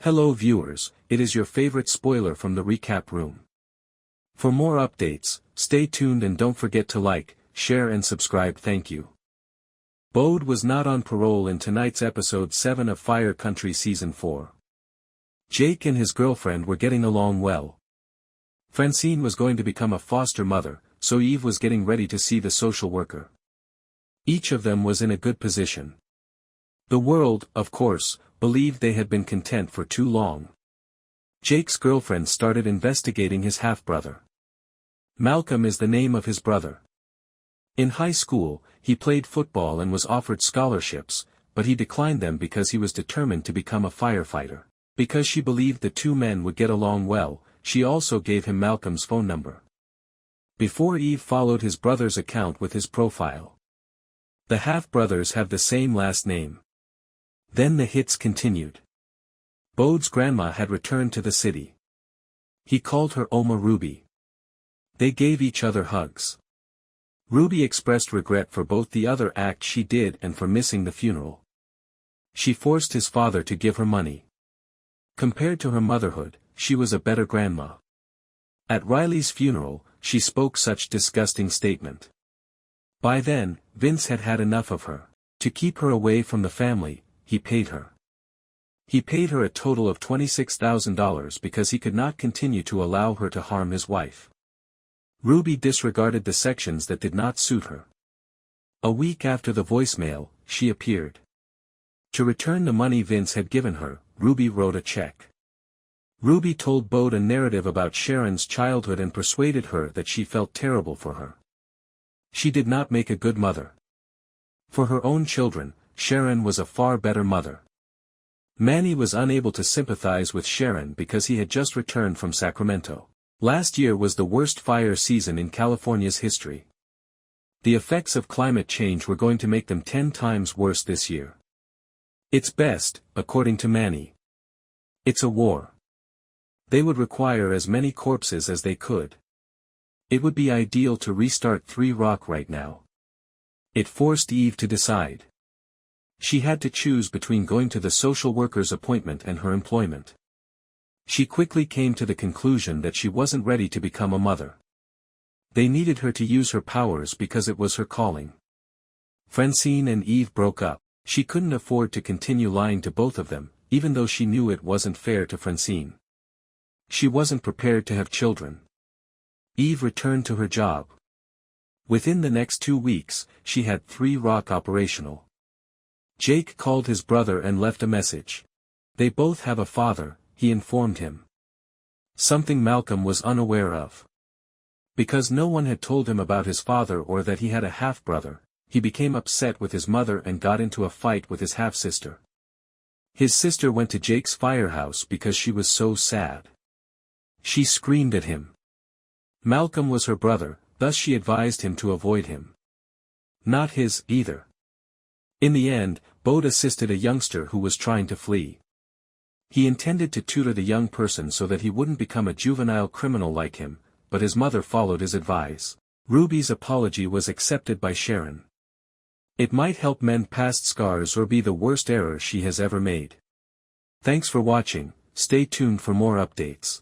Hello viewers, it is your favorite spoiler from the recap room. For more updates, stay tuned and don't forget to like, share and subscribe. Thank you. Bode was not on parole in tonight's episode 7 of FireCountry Season 4. Jake and his girlfriend were getting along well. Francine was going to become a foster mother, so Eve was getting ready to see the social worker. Each of them was in a good position. The world, of course, believed they had been content for too long. Jake's girlfriend started investigating his half-brother. Malcom is the name of his brother. In high school, he played football and was offered scholarships, but he declined them because he was determined to become a firefighter. Because she believed the two men would get along well, she also gave him Malcom's phone number. Before Eve followed his brother's account with his profile. The half-brothers have the same last name. Then the hits continued. Bode's grandma had returned to the city. He called her Oma Ruby. They gave each other hugs. Ruby expressed regret for both the other act she did and for missing the funeral. She forced his father to give her money. Compared to her motherhood, she was a better grandma. At Riley's funeral, she spoke such disgusting statement. By then, Vince had had enough of her. To keep her away from the family, he paid her. He paid her a total of $26,000 because he could not continue to allow her to harm his wife. Ruby disregarded the sections that did not suit her. A week after the voicemail, she appeared. To return the money Vince had given her, Ruby wrote a check. Ruby told Bode a narrative about Sharon's childhood and persuaded her that she felt terrible for her. She did not make a good mother. For her own children, Sharon was a far better mother. Manny was unable to sympathize with Sharon because he had just returned from Sacramento. Last year was the worst fire season in California's history. The effects of climate change were going to make them 10 times worse this year. It's best, according to Manny. It's a war. They would require as many corpses as they could. It would be ideal to restart 3 Rock right now. It forced Eve to decide. She had to choose between going to the social worker's appointment and her employment. She quickly came to the conclusion that she wasn't ready to become a mother. They needed her to use her powers because it was her calling. Francine and Eve broke up. She couldn't afford to continue lying to both of them, even though she knew it wasn't fair to Francine. She wasn't prepared to have children. Eve returned to her job. Within the next 2 weeks, she had 3 Rock operational. Jake called his brother and left a message. They both have a father, he informed him. Something Malcom was unaware of. Because no one had told him about his father or that he had a half-brother, he became upset with his mother and got into a fight with his half-sister. His sister went to Jake's firehouse because she was so sad. She screamed at him. Malcom was her brother, thus she advised him to avoid him. Not his, either. In the end, Bode assisted a youngster who was trying to flee. He intended to tutor the young person so that he wouldn't become a juvenile criminal like him, but his mother followed his advice. Ruby's apology was accepted by Sharon. It might help mend past scars or be the worst error she has ever made. Thanks for watching, stay tuned for more updates.